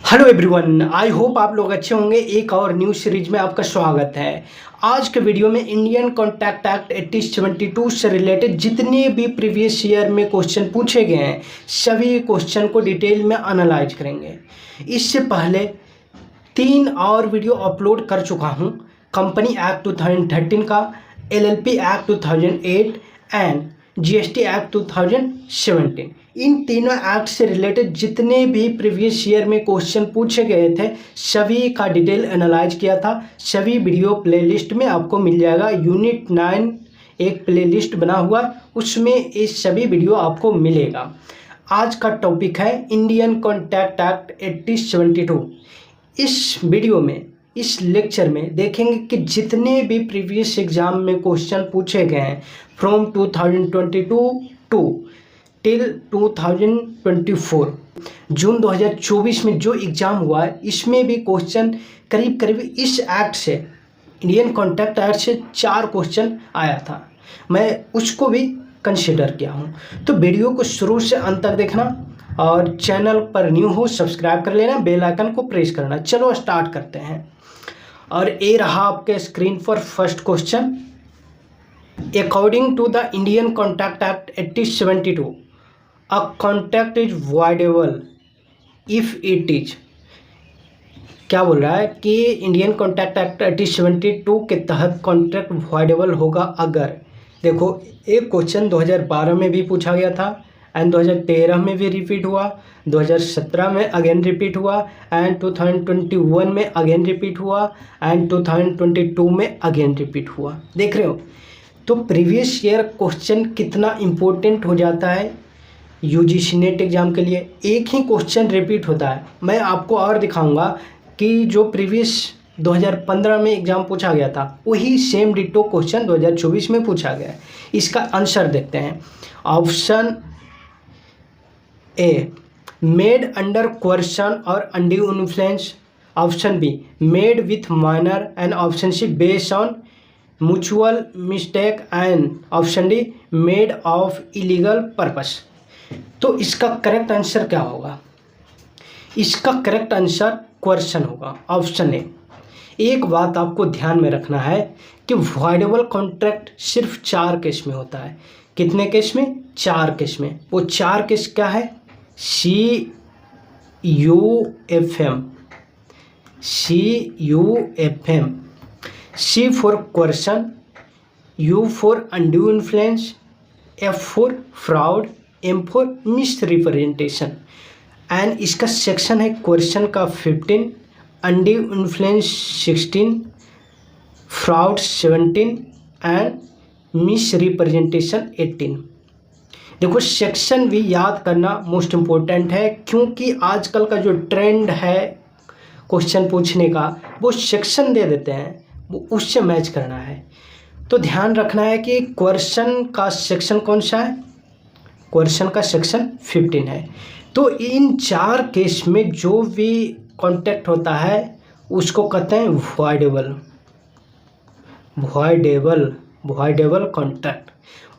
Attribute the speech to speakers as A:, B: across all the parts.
A: Hello everyone, I hope आप लोग अच्छे होंगे। एक और न्यू सीरीज में आपका स्वागत है। आज के वीडियो में इंडियन कॉन्ट्रैक्ट एक्ट 1872 से रिलेटेड जितने भी प्रीवियस ईयर में क्वेश्चन पूछे गए हैं सभी क्वेश्चन को डिटेल में एनालाइज करेंगे। इससे पहले 3 और वीडियो अपलोड कर चुका हूं, कंपनी एक्ट 2013 का, LLP act 2008 and GST act 2017। इन तीनों एक्ट से रिलेटेड जितने भी प्रीवियस ईयर में क्वेश्चन पूछे गए थे सभी का डिटेल एनालाइज किया था। सभी वीडियो प्लेलिस्ट में आपको मिल जाएगा। यूनिट 9 एक प्लेलिस्ट बना हुआ, उसमें ये सभी वीडियो आपको मिलेगा। आज का टॉपिक है इंडियन कॉन्ट्रैक्ट एक्ट 1872। इस वीडियो में, इस लेक्चर में देखेंगे कि जितने भी प्रीवियस एग्जाम में क्वेश्चन पूछे गए हैं फ्रॉम 2022 टू टिल 2024, जून 2024 में जो एग्ज़ाम हुआ है इसमें भी क्वेश्चन करीब करीब इस एक्ट से, इंडियन कॉन्ट्रैक्ट एक्ट से 4 क्वेश्चन आया था। मैं उसको भी कंसिडर किया हूँ। तो वीडियो को शुरू से अंत तक देखना और चैनल पर न्यू हो सब्सक्राइब कर लेना, बेल आइकन को प्रेस करना। चलो स्टार्ट करते हैं। और ये रहा आपके स्क्रीन पर first question. According to the Indian contract act 1872, a contract is voidable if it is, क्या बोल रहा है कि इंडियन कॉन्ट्रैक्ट एक्ट 1872 के तहत कॉन्ट्रैक्ट वॉइडेबल होगा अगर, देखो एक क्वेश्चन 2012 में भी पूछा गया था एंड 2013 में भी रिपीट हुआ, 2017 में अगेन रिपीट हुआ एंड 2021 में अगेन रिपीट हुआ एंड 2022 में अगेन रिपीट हुआ। देख रहे हो तो प्रीवियस ईयर क्वेश्चन कितना इम्पोर्टेंट हो जाता है यूजीसी नेट एग्ज़ाम के लिए। एक ही क्वेश्चन रिपीट होता है। मैं आपको और दिखाऊंगा कि जो प्रीवियस 2015 में एग्ज़ाम पूछा गया था वही सेम डिटो क्वेश्चन 2024 में पूछा गया है। इसका आंसर देखते हैं। Option A, made under coercion और undue influence. Option B, made with minor and option C, based on mutual mistake and option D, made of illegal purpose. तो इसका करेक्ट आंसर क्या होगा? इसका करेक्ट आंसर क्वेश्चन होगा, option A. एक बात आपको ध्यान में रखना है कि वॉइडेबल कॉन्ट्रैक्ट सिर्फ 4 केस में होता है। कितने केस में? 4 केस में। वो 4 केस क्या है? CUFM, C for question, U for undue influence, F for fraud, M for misrepresentation. And इसका सेक्शन है क्वेश्चन का 15, undue influence 16, fraud 17 and misrepresentation 18। देखो सेक्शन भी याद करना मोस्ट इम्पोर्टेंट है, क्योंकि आजकल का जो ट्रेंड है क्वेश्चन पूछने का वो सेक्शन दे देते हैं, वो उससे मैच करना है। तो ध्यान रखना है कि क्वेश्चन का सेक्शन कौन सा है? क्वेश्चन का सेक्शन 15 है। तो इन 4 केस में जो भी कॉन्ट्रैक्ट होता है उसको कहते हैं वॉइडेबल कॉन्ट्रैक्ट।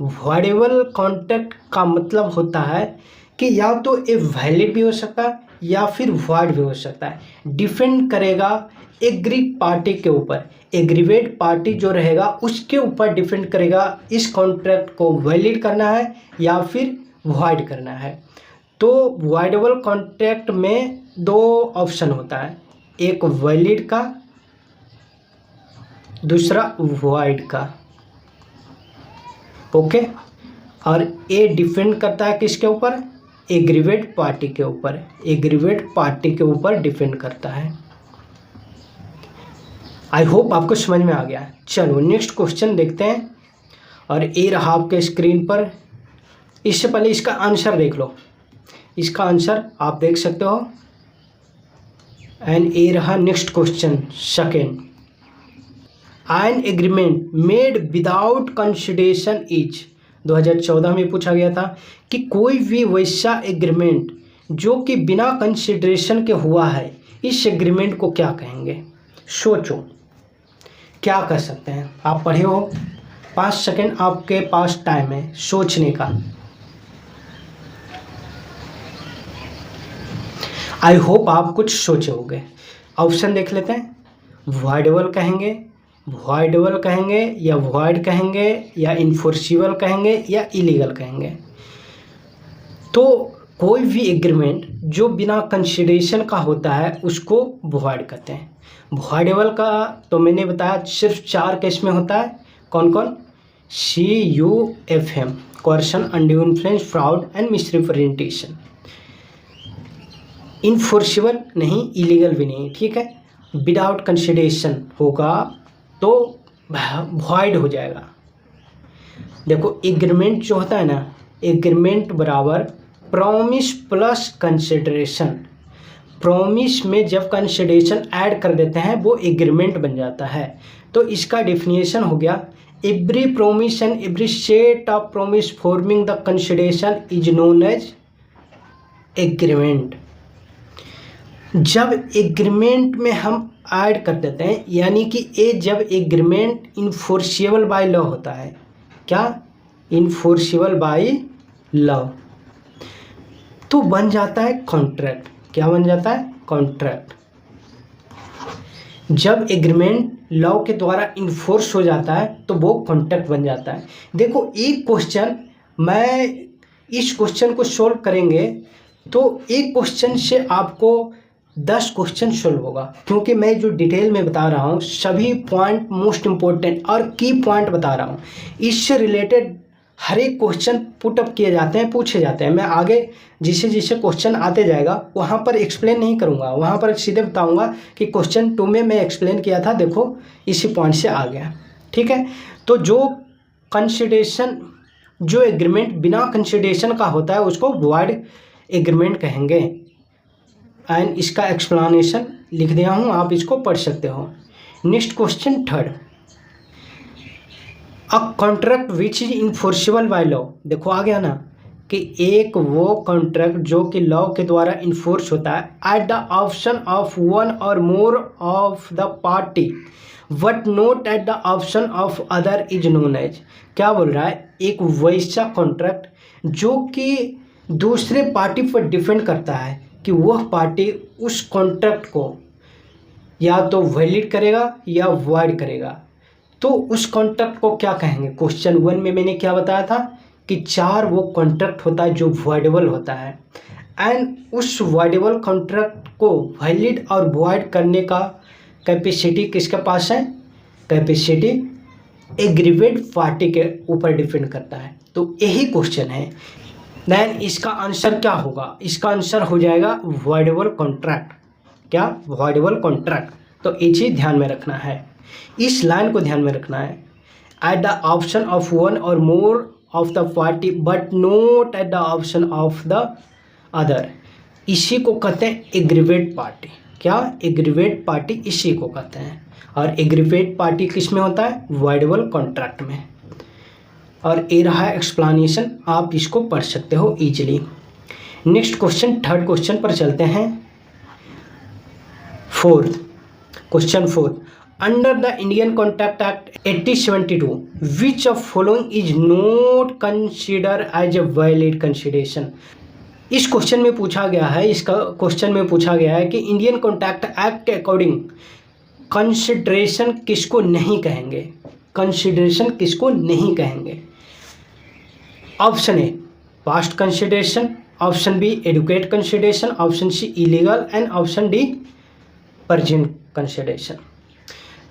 A: वॉइडेबल कॉन्ट्रैक्ट का मतलब होता है कि या तो ये वैलिड भी हो सकता है या फिर वॉइड भी हो सकता है। डिपेंड करेगा एग्रीड पार्टी के ऊपर। एग्रीवेड पार्टी जो रहेगा उसके ऊपर डिपेंड करेगा इस कॉन्ट्रैक्ट को वैलिड करना है या फिर वॉइड करना है। तो वॉइडेबल कॉन्ट्रैक्ट में 2 ऑप्शन होता है, एक वैलिड का, दूसरा वॉइड का। ओके, और ये डिपेंड करता है किसके ऊपर? एग्रीवेड पार्टी के ऊपर। एग्रीवेड पार्टी के ऊपर डिपेंड करता है। आई होप आपको समझ में आ गया। चलो नेक्स्ट क्वेश्चन देखते हैं। और ये रहा आपके स्क्रीन पर। इससे पहले इसका आंसर देख लो। इसका आंसर आप देख सकते हो। एंड ये रहा next question second. N agreement made without consideration is, 2014 में पूछा गया था कि कोई भी वैसा एग्रीमेंट जो कि बिना कंसिडरेशन के हुआ है, इस एग्रीमेंट को क्या कहेंगे? सोचो क्या कह सकते हैं। आप पढ़े हो, 5 सेकंड आपके पास टाइम है सोचने का। आई होप आप कुछ सोचे होंगे। ऑप्शन देख लेते हैं। वॉइडेबल कहेंगे, वॉइडेबल कहेंगे, या वॉइड कहेंगे, या इन्फोर्सिबल कहेंगे, या इलीगल कहेंगे। तो कोई भी एग्रीमेंट जो बिना कंसिडरेशन का होता है उसको वॉइड कहते हैं। वॉइडेबल का तो मैंने बताया सिर्फ 4 केस में होता है। कौन कौन? CUFM, coercion, undue influence, fraud and misrepresentation. Enforceable नहीं, इलीगल भी नहीं, ठीक है। विदाउट कंसिडरेशन होगा तो वॉइड हो जाएगा। देखो एग्रीमेंट जो होता है ना, एग्रीमेंट बराबर प्रॉमिस प्लस कंसिडरेशन। प्रॉमिस में जब कंसिडरेशन ऐड कर देते हैं वो एग्रीमेंट बन जाता है। तो इसका डेफिनेशन हो गया, every promise and every set of promise forming the consideration is known as agreement. जब एग्रीमेंट में हम ऐड कर देते हैं, यानी कि ये जब एग्रीमेंट इन्फोर्सिबल बाय लॉ होता है। क्या? इन्फोर्सिबल बाय लॉ, तो बन जाता है कॉन्ट्रैक्ट। क्या बन जाता है? कॉन्ट्रैक्ट। जब एग्रीमेंट लॉ के द्वारा इन्फोर्स हो जाता है तो वो कॉन्ट्रैक्ट बन जाता है। देखो एक क्वेश्चन, मैं इस क्वेश्चन को सोल्व करेंगे तो एक क्वेश्चन से आपको 10 क्वेश्चन सोल्व होगा, क्योंकि मैं जो डिटेल में बता रहा हूँ सभी पॉइंट मोस्ट इम्पोर्टेंट और की पॉइंट बता रहा हूँ। इससे रिलेटेड हर एक क्वेश्चन पुटअप किए जाते हैं, पूछे जाते हैं। मैं आगे जिसे जिसे क्वेश्चन आते जाएगा वहाँ पर एक्सप्लेन नहीं करूँगा, वहाँ पर सीधे बताऊँगा कि क्वेश्चन 2 में मैं एक्सप्लेन किया था, देखो इसी पॉइंट से आ गया, ठीक है। तो जो कंसिडरेशन, जो एग्रीमेंट बिना कंसिडरेशन का होता है उसको वॉइड एग्रीमेंट कहेंगे। एंड इसका एक्सप्लेनेशन लिख दिया हूँ, आप इसको पढ़ सकते हो। Next question 3, a contract which is enforceable by law. देखो आ गया ना कि एक वो कॉन्ट्रैक्ट जो कि लॉ के द्वारा इन्फोर्स होता है at the option of one और more of the party but not at the option of other is known as. क्या बोल रहा है? एक वैसा कॉन्ट्रैक्ट जो कि दूसरे पार्टी पर डिपेंड करता है कि वह पार्टी उस कॉन्ट्रैक्ट को या तो वैलिड करेगा या वॉइड करेगा, तो उस कॉन्ट्रैक्ट को क्या कहेंगे? क्वेश्चन 1 में मैंने क्या बताया था कि 4 वो कॉन्ट्रैक्ट होता है जो वॉइडेबल होता है। एंड उस वॉइडेबल कॉन्ट्रैक्ट को वैलिड और वॉइड करने का कैपेसिटी किसके पास है? कैपेसिटी एग्रीवेड पार्टी के ऊपर डिपेंड करता है। तो यही क्वेश्चन है। देन इसका आंसर क्या होगा? इसका आंसर हो जाएगा वॉइडेबल कॉन्ट्रैक्ट। क्या? Voidable contract. तो ये चीज़ ध्यान में रखना है, इस लाइन को ध्यान में रखना है। At the option of one और more of the party but not at the option of the other, इसी को कहते हैं एग्रीवेड पार्टी। क्या? एग्रीवेड पार्टी इसी को कहते हैं। और एग्रीवेड पार्टी किस में होता है? वॉइडेबल कॉन्ट्रैक्ट में। और ये रहा एक्सप्लेनेशन, आप इसको पढ़ सकते हो easily. Next question, 3rd question पर चलते हैं। 4th question 4, under the Indian contract act 1872 which of following is not consider as a valid consideration. इस क्वेश्चन में पूछा गया है, इसका क्वेश्चन में पूछा गया है कि इंडियन कॉन्ट्रैक्ट एक्ट के अकॉर्डिंग कंसिडरेशन किसको नहीं कहेंगे? कंसिडरेशन किसको नहीं कहेंगे? Option A past consideration, option B adequate consideration, option C illegal and option D present consideration.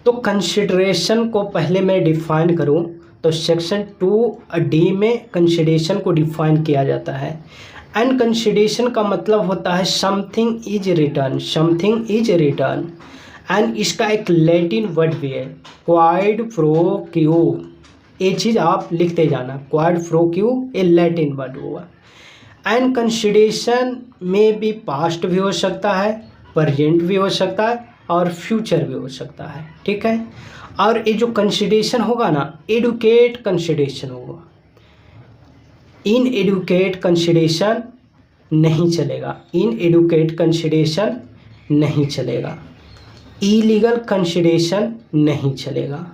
A: तो कंसिडरेशन को पहले मैं डिफाइन करूं तो सेक्शन 2D में कंसिडरेशन को डिफाइन किया जाता है। एंड कंसिडरेशन का मतलब होता है something is return, something is return. And इसका एक लैटिन वर्ड भी है क्वाइड प्रो क्यू, ये चीज़ आप लिखते जाना, क्वाइड प्रो क्यू ये लैटिन वर्ड हुआ। एंड कंसिडरेशन में भी पास्ट भी हो सकता है, प्रेजेंट भी हो सकता है और फ्यूचर भी हो सकता है, ठीक है। और ये जो कंसिडरेशन होगा ना, एडुकेट कंसिडरेशन होगा। इन एडुकेट कंसिडरेशन नहीं चलेगा, इन एडुकेट कंसिडरेशन नहीं चलेगा, इलीगल कंसिडरेशन नहीं चलेगा,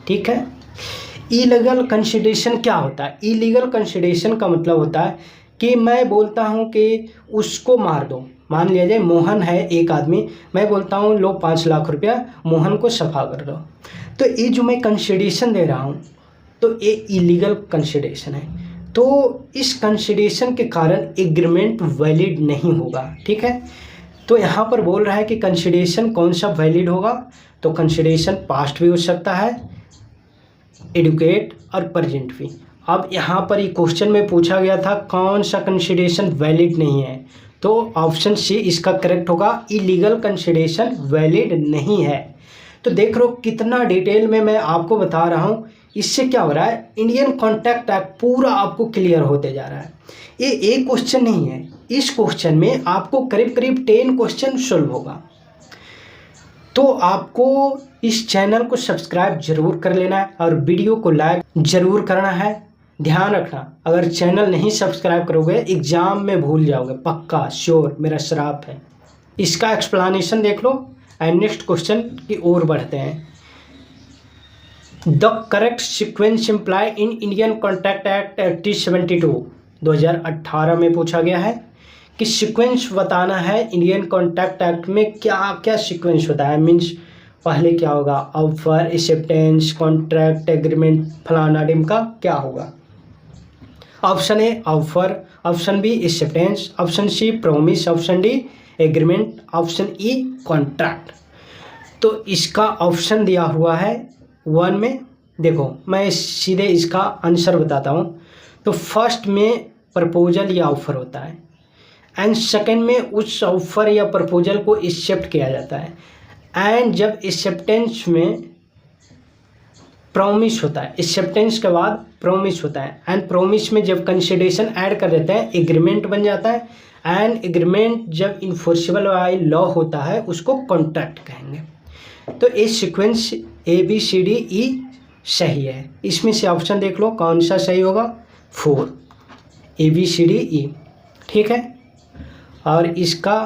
A: ठीक है। इलीगल कंसिडरेशन क्या होता है? इलीगल कंसिडरेशन का मतलब होता है कि मैं बोलता हूँ कि उसको मार दो, मान लिया जाए मोहन है एक आदमी, मैं बोलता हूँ लो 5 लाख रुपया मोहन को सफा कर दो, तो ये जो मैं कंसिडरेशन दे रहा हूँ तो ये इलीगल कंसिडरेशन है। तो इस कंसिडरेशन के कारण एग्रीमेंट वैलिड नहीं होगा। ठीक है, तो यहाँ पर बोल रहा है कि कंसिडरेशन कौन सा वैलिड होगा, तो कंसिडरेशन पास्ट भी हो सकता है, एडुकेट और प्रेजेंट भी। अब यहाँ पर ये क्वेश्चन में पूछा गया था कौन सा कंसिडरेशन वैलिड नहीं है, तो ऑप्शन सी इसका करेक्ट होगा, इलीगल कंसिडरेशन वैलिड नहीं है। तो देख लो कितना डिटेल में मैं आपको बता रहा हूँ, इससे क्या हो रहा है, इंडियन कॉन्ट्रैक्ट एक्ट पूरा आपको क्लियर होते जा रहा है। ये एक क्वेश्चन नहीं है, इस क्वेश्चन में आपको करीब करीब 10 क्वेश्चन सॉल्व होगा। तो आपको इस चैनल को सब्सक्राइब जरूर कर लेना है और वीडियो को लाइक जरूर करना है। ध्यान रखना, अगर चैनल नहीं सब्सक्राइब करोगे एग्जाम में भूल जाओगे, पक्का श्योर, मेरा श्राप है। इसका एक्सप्लेनेशन देख लो एंड नेक्स्ट क्वेश्चन की ओर बढ़ते हैं। The correct sequence imply in Indian contract act 1872 2018 में पूछा गया है कि सीक्वेंस बताना है इंडियन कॉन्ट्रैक्ट एक्ट में क्या क्या सीक्वेंस होता है। मीन्स पहले क्या होगा, ऑफर, एक्सेप्टेंस, कॉन्ट्रैक्ट, एग्रीमेंट, फलाना डिमका क्या होगा। Option A offer, option B acceptance, option C promise, option D agreement, option E contract. तो इसका ऑप्शन दिया हुआ है 1 में। देखो मैं सीधे इसका आंसर बताता हूँ। तो फर्स्ट में प्रपोजल या ऑफर होता है एंड सेकंड में उस ऑफर या प्रपोजल को एक्सेप्ट किया जाता है एंड जब एक्सेप्टेंस में प्रॉमिस होता है, एक्सेप्टेंस के बाद प्रॉमिस होता है एंड प्रॉमिस में जब कंसिडरेशन ऐड कर देते हैं एग्रीमेंट बन जाता है एंड एग्रीमेंट जब इन्फोर्सेबल बाय लॉ होता है उसको कॉन्ट्रैक्ट कहेंगे। तो ये सीक्वेंस ABCDE सही है। इसमें से ऑप्शन देख लो कौन सा सही होगा, 4 ABCDE। ठीक है, और इसका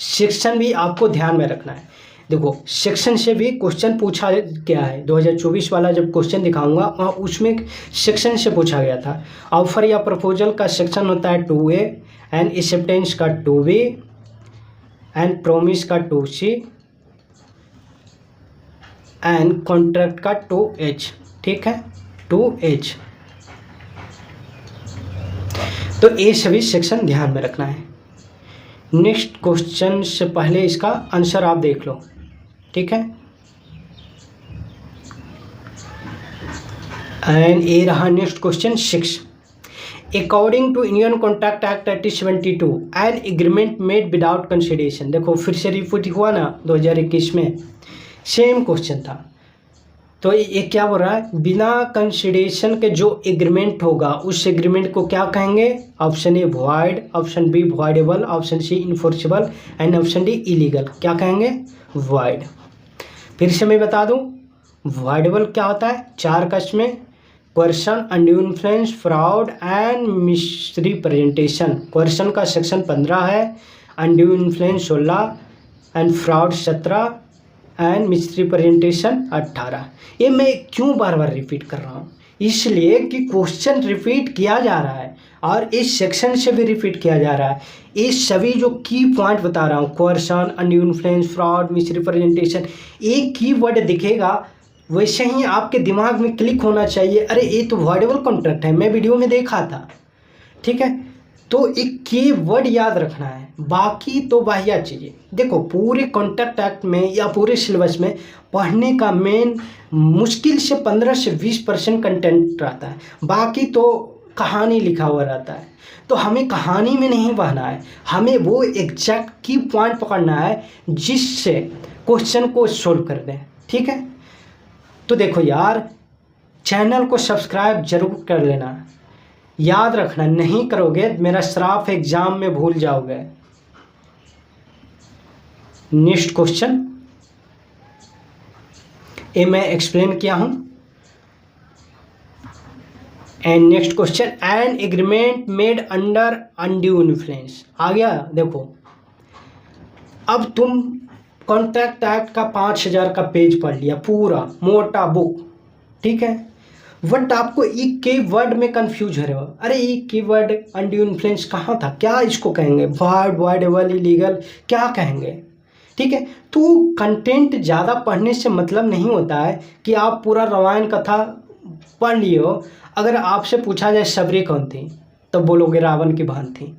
A: सेक्शन भी आपको ध्यान में रखना है। देखो सेक्शन से भी क्वेश्चन पूछा गया है, 2024 वाला जब क्वेश्चन दिखाऊंगा वहाँ उसमें सेक्शन से पूछा गया था। ऑफर या प्रपोजल का सेक्शन होता है 2A एंड एक्सेप्टेंस का 2B एंड प्रॉमिस का 2C एंड कॉन्ट्रैक्ट का 2H। ठीक है, 2H। तो ये सभी सेक्शन ध्यान में रखना है। नेक्स्ट क्वेश्चन से पहले इसका आंसर आप देख लो। ठीक है, एंड ये रहा next question 6। According to Indian contract act 1872 an agreement made without consideration. देखो फिर से रिपीट हुआ ना 2021 में, सेम क्वेश्चन था। तो ये क्या बोल रहा है, बिना कंसिडरेशन के जो एग्रीमेंट होगा उस एग्रीमेंट को क्या कहेंगे। Option A void, option B voidable, option C enforceable and option D illegal. क्या कहेंगे, वॉइड। फिर से मैं बता दूं, वॉइडेबल क्या होता है, 4 कष्ट में question, undue influence, fraud and misrepresentation. Question का सेक्शन 15 है, undue influence 16 and fraud 17 and misrepresentation 18। ये मैं क्यों बार बार रिपीट कर रहा हूँ, इसलिए कि क्वेश्चन रिपीट किया जा रहा है और इस सेक्शन से भी रिपीट किया जा रहा है। ये सभी जो की पॉइंट बता रहा हूँ, question, undue influence, fraud, misrepresentation, एक की वर्ड दिखेगा वैसे ही आपके दिमाग में क्लिक होना चाहिए, अरे ये तो वॉइडेबल कॉन्ट्रैक्ट है, मैं वीडियो में देखा था। ठीक है, तो एक की वर्ड याद रखना है, बाकी तो बाह्य चीज़ें। देखो पूरे कॉन्ट्रैक्ट एक्ट में या पूरे सिलेबस में पढ़ने का मेन मुश्किल से 15 से 20% कंटेंट रहता है, बाकी तो कहानी लिखा हुआ रहता है। तो हमें कहानी में नहीं बहना है, हमें वो एग्जैक्ट की पॉइंट पकड़ना है जिससे क्वेश्चन को सोल्व कर दें। ठीक है, तो देखो यार, चैनल को सब्सक्राइब जरूर कर लेना, याद रखना, नहीं करोगे मेरा श्राप एग्जाम में भूल जाओगे। नेक्स्ट क्वेश्चन ये मैं एक्सप्लेन किया हूं। And next question, an agreement made under undue influence. आ गया, देखो अब तुम कॉन्ट्रैक्ट एक्ट का 5000 का पेज पढ़ लिया, पूरा मोटा बुक। ठीक है, बट आपको एक के वर्ड में कंफ्यूज हो रहे हो, अरे एक की वर्ड अनड्यू इन्फ्लुएंस कहाँ था, क्या इसको कहेंगे, वर्ड वर्डेबल इलीगल क्या कहेंगे, ठीक है। तो कंटेंट ज़्यादा पढ़ने से मतलब नहीं होता है कि आप पूरा रामायण कथा पढ़ लिए हो। अगर आपसे पूछा जाए शबरी कौन थी तो बोलोगे रावण की बहन थी,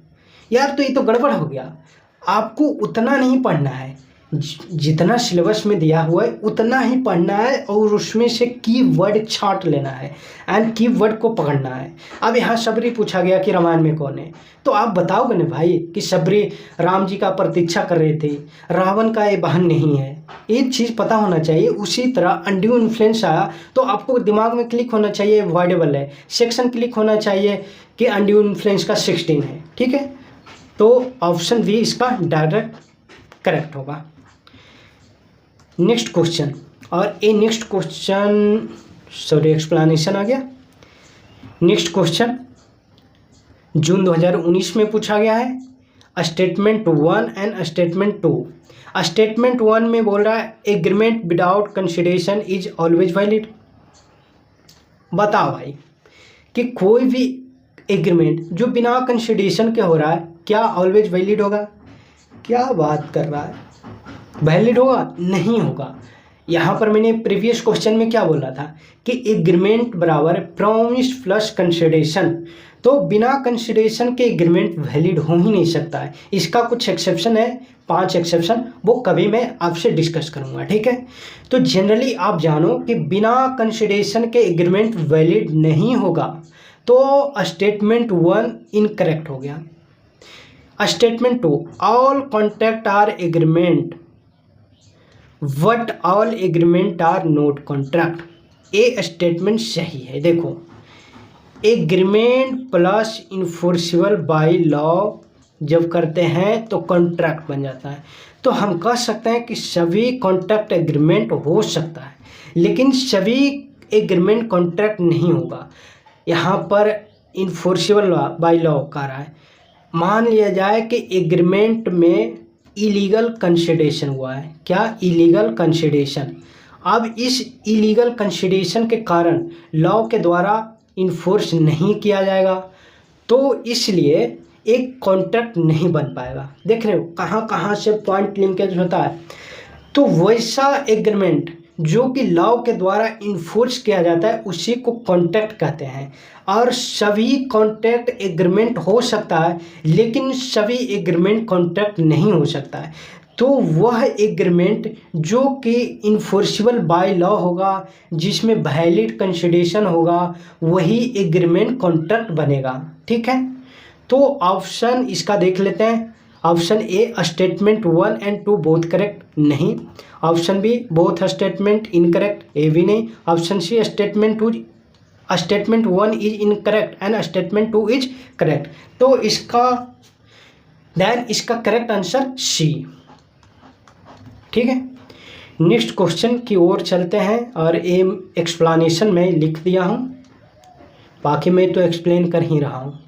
A: यार तो ये तो गड़बड़ हो गया। आपको उतना नहीं पढ़ना है, जितना सिलेबस में दिया हुआ है उतना ही पढ़ना है और उसमें से कीवर्ड छांट लेना है एंड कीवर्ड को पकड़ना है। अब यहाँ शबरी पूछा गया कि रामायण में कौन है, तो आप बताओगे ना भाई कि शबरी राम जी का प्रतीक्षा कर रहे थे, रावण का ये बहन नहीं है, एक चीज़ पता होना चाहिए। उसी तरह अनड्यू इन्फ्लुएंस आया तो आपको दिमाग में क्लिक होना चाहिए वर्डेबल है, सेक्शन क्लिक होना चाहिए कि अनड्यू इन्फ्लुएंस का 16 है, ठीक है। तो ऑप्शन बी इसका डायरेक्ट करेक्ट होगा। नेक्स्ट क्वेश्चन, और ये नेक्स्ट क्वेश्चन सॉरी एक्सप्लेनेशन आ गया। नेक्स्ट क्वेश्चन जून 2019 में पूछा गया है। Statement 1 and statement 2। स्टेटमेंट 1 में बोल रहा है agreement without consideration is always valid. बताओ भाई कि कोई भी एग्रीमेंट जो बिना कंसिडरेशन के हो रहा है क्या ऑलवेज वैलिड होगा? क्या बात कर रहा है, वैलिड होगा? नहीं होगा। यहाँ पर मैंने प्रीवियस क्वेश्चन में क्या बोला था कि एग्रीमेंट बराबर प्रॉमिस प्लस कंसिडरेशन, तो बिना कंसिडरेशन के एग्रीमेंट वैलिड हो ही नहीं सकता है। इसका कुछ एक्सेप्शन है, 5 एक्सेप्शन, वो कभी मैं आपसे डिस्कस करूँगा, ठीक है। तो जनरली आप जानो कि बिना कंसिडरेशन के एग्रीमेंट वैलिड नहीं होगा, तो स्टेटमेंट 1 इनकरेक्ट हो गया। Statement 2 all contract are agreement but all agreement are not contract, ये स्टेटमेंट सही है। देखो agreement plus enforceable by law जब करते हैं तो कॉन्ट्रैक्ट बन जाता है। तो हम कह सकते हैं कि सभी कॉन्ट्रैक्ट एग्रीमेंट हो सकता है, लेकिन सभी एग्रीमेंट कॉन्ट्रैक्ट नहीं होगा। यहाँ पर इन्फोर्सिबल बाय लॉ कह रहा है, मान लिया जाए कि एग्रीमेंट में इलीगल कंसिडरेशन हुआ है। क्या? Illegal consideration. अब इस इलीगल कंसिडरेशन के कारण लॉ के द्वारा इन्फोर्स नहीं किया जाएगा, तो इसलिए एक कॉन्ट्रैक्ट नहीं बन पाएगा। देख रहे हो कहाँ कहाँ से पॉइंट लिंकेज होता है। तो वैसा एग्रीमेंट जो कि लॉ के द्वारा इन्फोर्स किया जाता है उसी को कॉन्ट्रैक्ट कहते हैं। और सभी कॉन्ट्रैक्ट एग्रीमेंट हो सकता है, लेकिन सभी एग्रीमेंट कॉन्ट्रैक्ट नहीं हो सकता है। तो वह एग्रीमेंट जो कि इन्फोर्सिबल बाय लॉ होगा, जिसमें वैलिड कंसिडरेशन होगा, वही एग्रीमेंट कॉन्ट्रैक्ट बनेगा, ठीक है। तो ऑप्शन इसका देख लेते हैं। Option A statement 1 and 2 both correct, नहीं। Option B both statement incorrect, A भी नहीं। Option C statement 1 is incorrect and statement 2 is correct. तो इसका करेक्ट आंसर सी, ठीक है। नेक्स्ट क्वेश्चन की ओर चलते हैं, और ये एक्सप्लेनेशन में लिख दिया हूँ, बाकी मैं तो एक्सप्लेन कर ही रहा हूँ।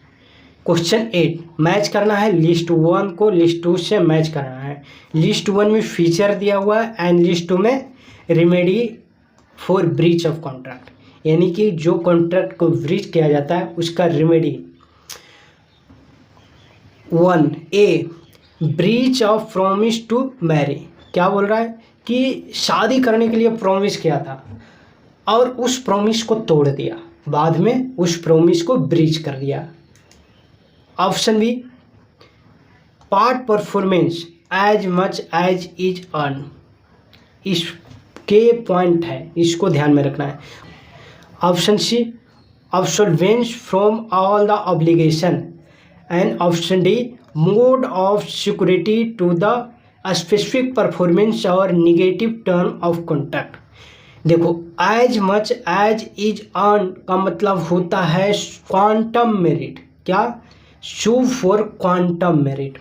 A: क्वेश्चन 8 मैच करना है लिस्ट 1 को लिस्ट 2 से मैच करना है। लिस्ट 1 में फीचर दिया हुआ है एंड लिस्ट 2 में remedy for breach of contract, यानी कि जो कॉन्ट्रैक्ट को ब्रीच किया जाता है उसका remedy. 1 a breach of promise to marry, क्या बोल रहा है कि शादी करने के लिए प्रॉमिस किया था और उस प्रॉमिस को तोड़ दिया, बाद में उस प्रॉमिस को ब्रीच कर दिया। Option B part performance as much as is earn, इसके पॉइंट है, इसको ध्यान में रखना है। Option C absolvence from all the obligation, and option D mode of security to the specific performance और निगेटिव टर्म ऑफ कॉन्ट्रैक्ट। देखो as much as is earn का मतलब होता है क्वांटम मेरिट, क्या? Sue for quantum meruit.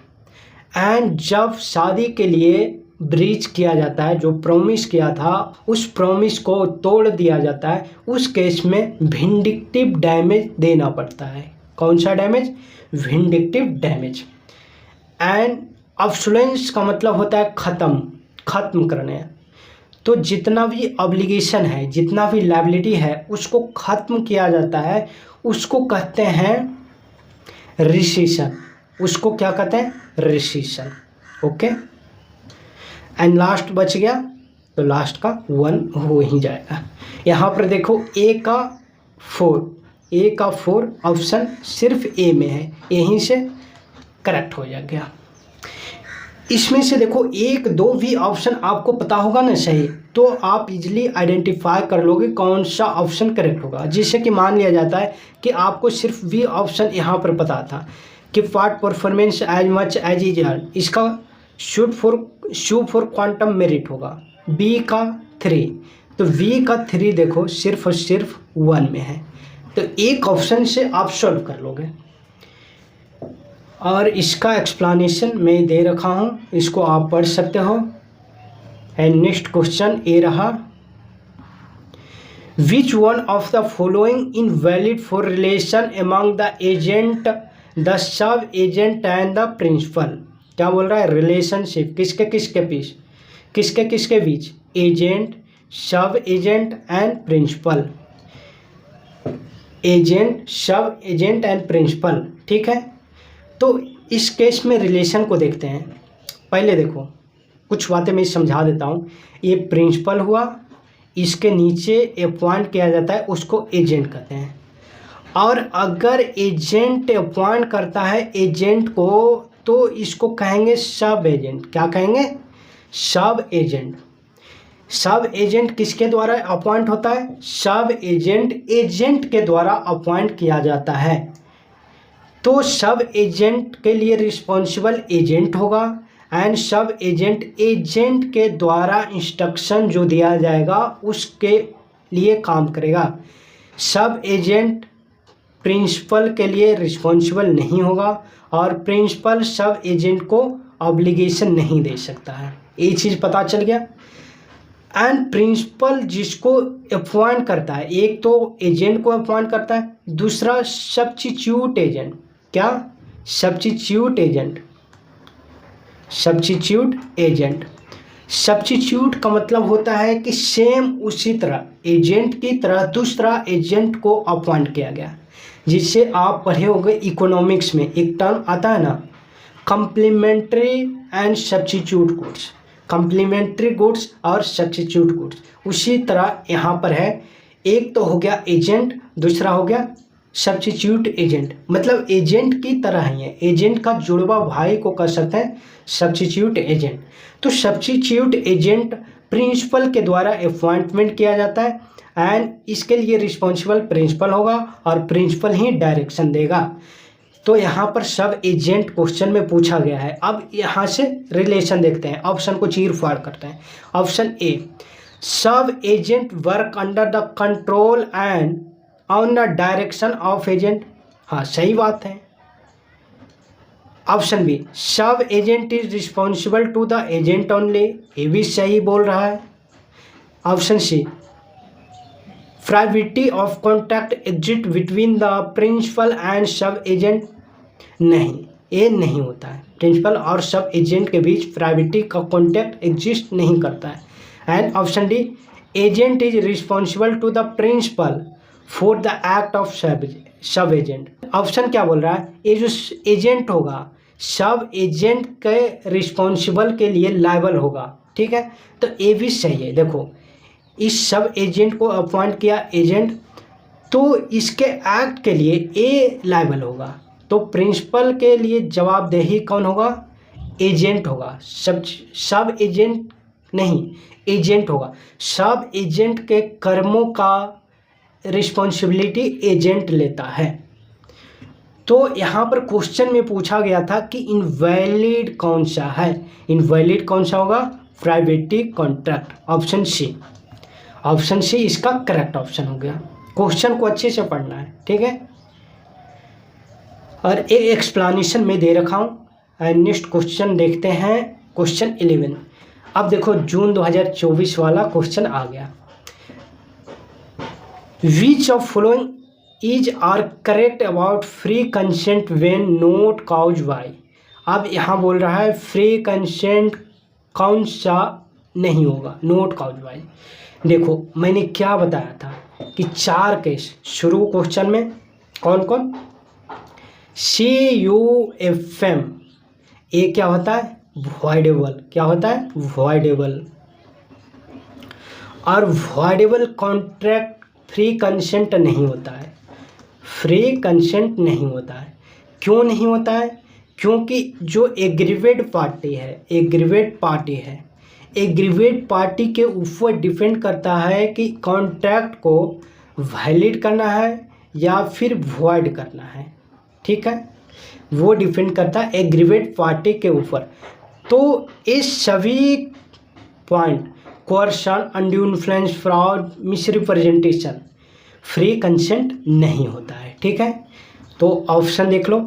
A: And जब शादी के लिए ब्रीच किया जाता है, जो प्रॉमिस किया था उस प्रॉमिस को तोड़ दिया जाता है, उस केस में विंडिक्टिव डैमेज देना पड़ता है। कौन सा डैमेज? Vindictive damage. एंड अब्सोलेंस का मतलब होता है खत्म करने। तो जितना भी ऑब्लिगेशन है, जितना भी लायबिलिटी है, उसको ख़त्म किया जाता है, उसको कहते हैं रिसीशन। उसको क्या कहते हैं? रिसीशन। ओके, एंड लास्ट बच गया, तो लास्ट का 1 हो ही जाएगा। यहाँ पर देखो ए का 4 ऑप्शन सिर्फ ए में है, यहीं से करेक्ट हो गया। इसमें से देखो 1, 2 भी ऑप्शन आपको पता होगा ना सही, तो आप इजीली आइडेंटिफाई कर लोगे कौन सा ऑप्शन करेक्ट होगा। जिससे कि मान लिया जाता है कि आपको सिर्फ बी ऑप्शन यहाँ पर पता था कि part performance as much as is earned, इसका शूट फॉर क्वांटम मेरिट होगा। बी का 3, तो बी का 3 देखो सिर्फ और सिर्फ 1 में है, तो एक ऑप्शन से आप सॉल्व कर लोगे। और इसका एक्सप्लेनेशन मैं दे रखा हूँ, इसको आप पढ़ सकते हो। एंड नेक्स्ट क्वेश्चन ये रहा, which one of the following invalid for relation among the agent, the sub agent and the principal. क्या बोल रहा है? रिलेशनशिप किसके किसके बीच? Agent, sub agent and principal. Agent, sub agent and principal, ठीक है। तो इस केस में रिलेशन को देखते हैं। पहले देखो कुछ बातें मैं समझा देता हूँ। ये प्रिंसिपल हुआ, इसके नीचे अपॉइंट किया जाता है, उसको एजेंट कहते हैं। और अगर एजेंट अपॉइंट करता है एजेंट को, तो इसको कहेंगे सब एजेंट। क्या कहेंगे? सब एजेंट। सब एजेंट किसके द्वारा अपॉइंट होता है? सब एजेंट के द्वारा अपॉइंट किया जाता है। तो सब एजेंट के लिए रिस्पॉन्सिबल एजेंट होगा, एंड सब एजेंट के द्वारा इंस्ट्रक्शन जो दिया जाएगा उसके लिए काम करेगा। सब एजेंट प्रिंसिपल के लिए रिस्पॉन्सिबल नहीं होगा, और प्रिंसिपल सब एजेंट को ऑब्लिगेशन नहीं दे सकता है। ये चीज़ पता चल गया। एंड प्रिंसिपल जिसको अपॉइंट करता है, एक तो एजेंट को अपॉइंट करता है, दूसरा सब्स्टिट्यूट एजेंट। क्या? Substitute agent. सब्स्टिट्यूट का मतलब होता है कि सेम उसी तरह एजेंट की तरह दूसरा एजेंट को अपॉइंट किया गया। जिससे आप पढ़े होंगे इकोनॉमिक्स में एक टर्म आता है ना, complementary and substitute goods. Complementary goods और सब्स्टिट्यूट गुड्स, उसी तरह यहाँ पर है। एक तो हो गया एजेंट, दूसरा हो गया सब्स्टिट्यूट एजेंट। मतलब एजेंट की तरह ही है, एजेंट का जुड़वा भाई को कह सकते हैं सब्स्टिट्यूट एजेंट। तो सब्स्टिट्यूट एजेंट प्रिंसिपल के द्वारा अपॉइंटमेंट किया जाता है, एंड इसके लिए रिस्पॉन्सिबल प्रिंसिपल होगा, और प्रिंसिपल ही डायरेक्शन देगा। तो यहाँ पर सब एजेंट क्वेश्चन में पूछा गया है। अब यहाँ से रिलेशन देखते हैं, ऑप्शन को चीर फाड़ करते हैं। Option A, sub agent work under the control and on the direction of agent. हाँ, सही बात है। Option B, sub agent is responsible to the agent only. ये भी सही बोल रहा है। Option C, privity of contact exist between the principal and sub agent. नहीं, ये नहीं होता है। प्रिंसिपल और सब एजेंट के बीच प्राइवेटी का कॉन्टैक्ट एग्जिस्ट नहीं करता है। And option D, agent is responsible to the principal for the act of sub agent. Option क्या बोल रहा है? ये जो एजेंट होगा सब एजेंट के रिस्पॉन्सिबल के लिए लायबल होगा, ठीक है। तो ये भी सही है। देखो, इस सब एजेंट को अपॉइंट किया एजेंट, तो इसके एक्ट के लिए ए लायबल होगा। तो प्रिंसिपल के लिए जवाबदेही कौन होगा? एजेंट होगा। सब एजेंट नहीं, एजेंट होगा। सब एजेंट के कर्मों का रिस्पॉन्सिबिलिटी एजेंट लेता है। तो यहाँ पर क्वेश्चन में पूछा गया था कि इनवैलिड कौन सा है। इनवैलिड कौन सा होगा? Privity contract. Option C. Option C इसका करेक्ट ऑप्शन हो गया। क्वेश्चन को अच्छे से पढ़ना है, ठीक है। और एक एक्सप्लेनेशन में दे रखा हूँ। नेक्स्ट क्वेश्चन देखते हैं, क्वेश्चन 11। अब देखो जून 2024 वाला क्वेश्चन आ गया। Which of following is are correct about free consent when not cause by. अब यहाँ बोल रहा है फ्री कंसेंट कौन सा नहीं होगा, नोट काउज वाइज। देखो मैंने क्या बताया था कि 4 केस शुरू क्वेश्चन में, कौन कौन, CUFM, ये क्या होता है, वॉइडेबल, क्या होता है, वॉइडेबल। और वॉइडेबल कॉन्ट्रैक्ट फ्री कंसेंट नहीं होता है, फ्री कंसेंट नहीं होता है। क्यों नहीं होता है? क्योंकि जो एग्रीवेट पार्टी है, एग्रीवेट पार्टी के ऊपर डिपेंड करता है कि कॉन्ट्रैक्ट को वैलिड करना है या फिर वॉइड करना है, ठीक है, वो डिपेंड करता है एग्रीवेट पार्टी के ऊपर। तो इस सभी point, coercion, undue influence, fraud, misrepresentation, free consent नहीं होता है, ठीक है। तो ऑप्शन देख लो,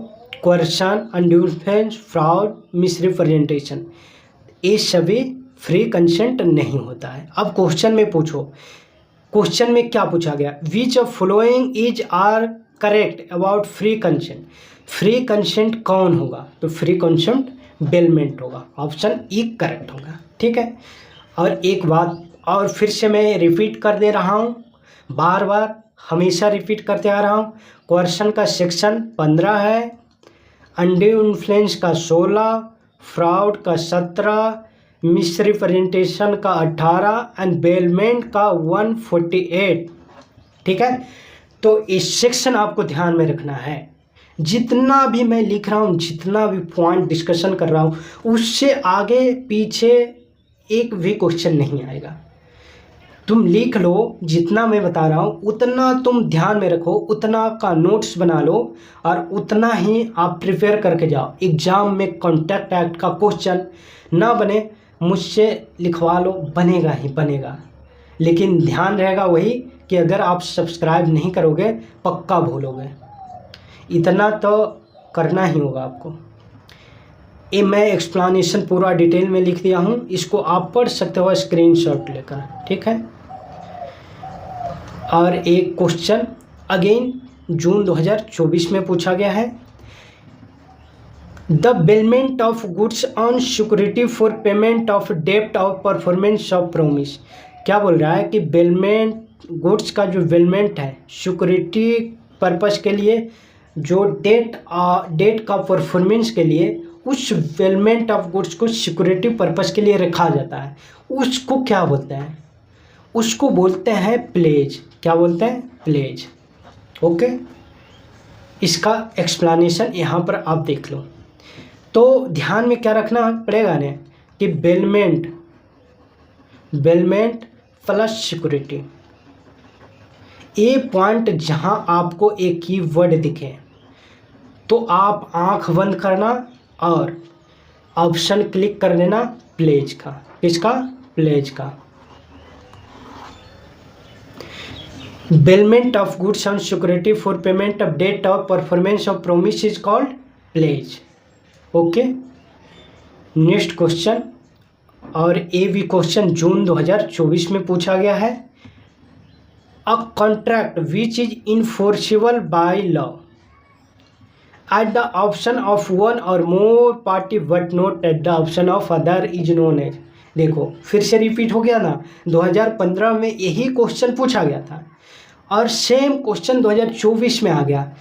A: coercion, undue influence, fraud, misrepresentation, ये सभी फ्री कंसेंट नहीं होता है। अब क्वेश्चन में पूछो, क्वेश्चन में क्या पूछा गया, which of following is are correct about free consent. Free consent कौन होगा? तो फ्री कंसेंट बेलमेंट होगा, ऑप्शन ई करेक्ट होगा, ठीक है। और एक बात और फिर से मैं रिपीट कर दे रहा हूँ, बार बार हमेशा रिपीट करते आ रहा हूँ। क्वेश्चन का सेक्शन 15 है, अनड्यू इन्फ्लुएंस का 16, फ्रॉड का 17, मिसरिप्रेजेंटेशन का 18 एंड बेलमेंट का 148, ठीक है। तो इस सेक्शन आपको ध्यान में रखना है। जितना भी मैं लिख रहा हूँ, जितना भी पॉइंट डिस्कशन कर रहा हूँ, उससे आगे पीछे एक भी क्वेश्चन नहीं आएगा। तुम लिख लो, जितना मैं बता रहा हूँ उतना तुम ध्यान में रखो, उतना का नोट्स बना लो और उतना ही आप प्रिपेयर करके जाओ। एग्जाम में कॉन्ट्रैक्ट एक्ट का क्वेश्चन ना बने, मुझसे लिखवा लो, बनेगा ही बनेगा। लेकिन ध्यान रहेगा वही कि अगर आप सब्सक्राइब नहीं करोगे पक्का भूलोगे, इतना तो करना ही होगा आपको। ये मैं एक्सप्लेनेशन पूरा डिटेल में लिख दिया हूँ, इसको आप पढ़ सकते हो स्क्रीनशॉट लेकर, ठीक है। और एक क्वेश्चन अगेन जून 2024 में पूछा गया है, the bailment of goods on security for payment of डेब्ट ऑफ परफॉर्मेंस ऑफ प्रोमिस। क्या बोल रहा है कि बेलमेंट, गुड्स का जो बेलमेंट है सिक्योरिटी पर्पस के लिए, जो डेट का परफॉर्मेंस के लिए उस बेलमेंट ऑफ गुड्स को सिक्योरिटी पर्पस के लिए रखा जाता है, उसको क्या बोलते हैं? उसको बोलते हैं प्लेज। क्या बोलते हैं? Pledge, okay. इसका एक्सप्लेनेशन यहाँ पर आप देख लो। तो ध्यान में क्या रखना पड़ेगा ने कि बेलमेंट प्लस सिक्योरिटी, ये पॉइंट जहाँ आपको एक ही वर्ड दिखे तो आप आंख बंद करना और ऑप्शन क्लिक कर देना प्लेज का। किसका? प्लेज का। Bailment of goods on security for payment of debt of performance of promise is called pledge, okay. Next question, और ये भी क्वेश्चन जून 2024 में पूछा गया है, a contract which is enforceable by law at the option of one और more party but not at the option of other is known as. देखो फिर से रिपीट हो गया ना, 2015 में यही क्वेश्चन पूछा गया था और सेम क्वेश्चन 2024 में आ गया।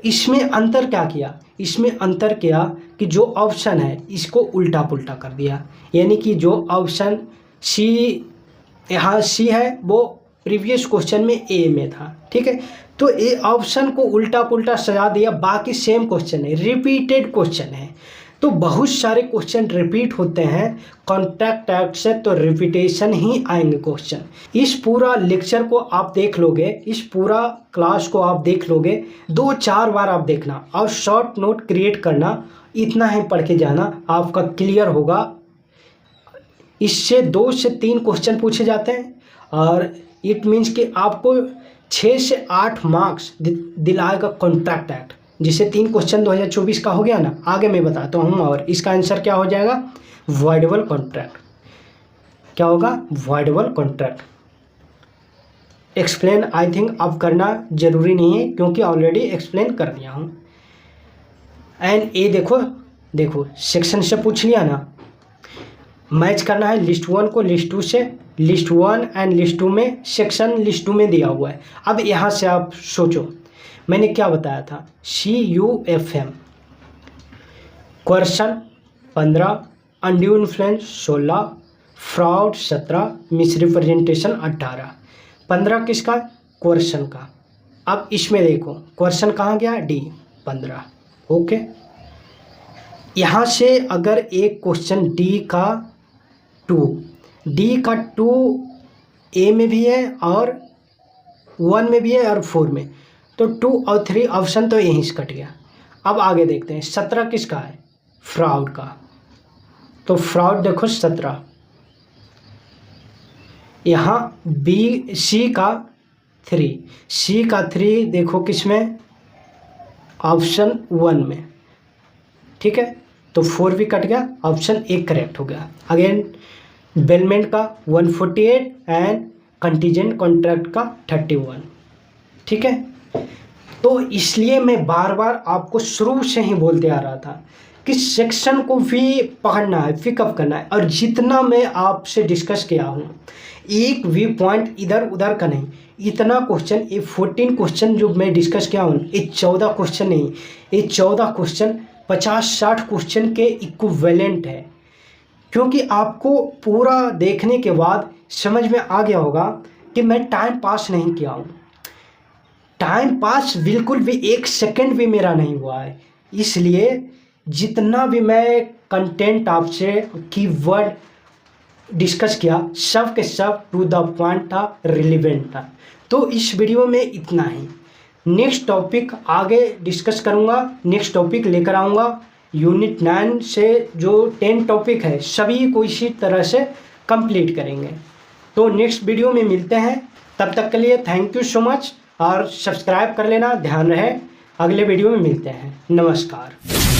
A: इसमें अंतर क्या किया? इसमें अंतर किया कि जो ऑप्शन है इसको उल्टा पुल्टा कर दिया, यानी कि जो ऑप्शन सी, यहाँ सी है वो प्रीवियस क्वेश्चन में ए में था, ठीक है। तो ए ऑप्शन को उल्टा पुल्टा सजा दिया, बाकी सेम क्वेश्चन है, रिपीटेड क्वेश्चन है। तो बहुत सारे क्वेश्चन रिपीट होते हैं कॉन्ट्रैक्ट एक्ट से, तो रिपीटेशन ही आएंगे क्वेश्चन। इस पूरा लेक्चर को आप देख लोगे, इस पूरा क्लास को आप देख लोगे, 2-4 बार आप देखना और शॉर्ट नोट क्रिएट करना, इतना ही पढ़ के जाना, आपका क्लियर होगा। इससे 2 से 3 क्वेश्चन पूछे जाते हैं और इट मीन्स कि आपको 6 से 8 मार्क्स दिलाएगा कॉन्ट्रैक्ट एक्ट, जिसे 3 क्वेश्चन 2024 का हो गया ना, आगे मैं बताता हूँ। और इसका आंसर क्या हो जाएगा? Voidable contract. क्या होगा? Voidable contract. Explain I think अब करना जरूरी नहीं है क्योंकि ऑलरेडी एक्सप्लेन कर दिया हूँ। एंड ये देखो सेक्शन से पूछ लिया ना, मैच करना है लिस्ट 1 को लिस्ट 2 से, लिस्ट 1 एंड लिस्ट 2 में सेक्शन लिस्ट 2 में दिया हुआ है। अब यहाँ से आप सोचो मैंने क्या बताया था, CUFM question 15, undue influence 16, fraud 17, misrepresentation 18। 15 किसका, क्वेश्चन का। अब इसमें देखो क्वेश्चन कहाँ गया, D 15। ओके, यहाँ से अगर एक क्वेश्चन D का 2 A में भी है और 1 में भी है और 4 में, तो 2 और 3 ऑप्शन तो यहीं से कट गया। अब आगे देखते हैं 17 किसका है, फ्रॉड का। तो फ्रॉड देखो 17, यहाँ C का 3 देखो किस में, ऑप्शन 1 में, ठीक है। तो 4 भी कट गया, ऑप्शन 1 करेक्ट हो गया। अगेन बेलमेंट का 148 एंड कंटीजेंट कॉन्ट्रैक्ट का 31, ठीक है। तो इसलिए मैं बार बार आपको शुरू से ही बोलते आ रहा था कि सेक्शन को भी पढ़ना है, पिकअप करना है। और जितना मैं आपसे डिस्कस किया हूँ, एक भी पॉइंट इधर उधर का नहीं, इतना क्वेश्चन, ये 14 क्वेश्चन जो मैं डिस्कस किया हूँ, ये 14 क्वेश्चन नहीं, ये 14 क्वेश्चन 50-60 क्वेश्चन के इक्विवेलेंट है। क्योंकि आपको पूरा देखने के बाद समझ में आ गया होगा कि मैं टाइम पास नहीं किया हूँ। टाइम पास बिल्कुल भी 1 सेकंड भी मेरा नहीं हुआ है। इसलिए जितना भी मैं कंटेंट आपसे कीवर्ड डिस्कस किया, सब के सब टू द पॉइंट था, रिलेवेंट था। तो इस वीडियो में इतना ही। नेक्स्ट टॉपिक आगे डिस्कस करूँगा, नेक्स्ट टॉपिक लेकर आऊँगा। यूनिट 9 से जो 10 टॉपिक है सभी को इसी तरह से कंप्लीट करेंगे। तो नेक्स्ट वीडियो में मिलते हैं, तब तक के लिए थैंक यू सो मच और सब्सक्राइब कर लेना, ध्यान रहे। अगले वीडियो में मिलते हैं, नमस्कार।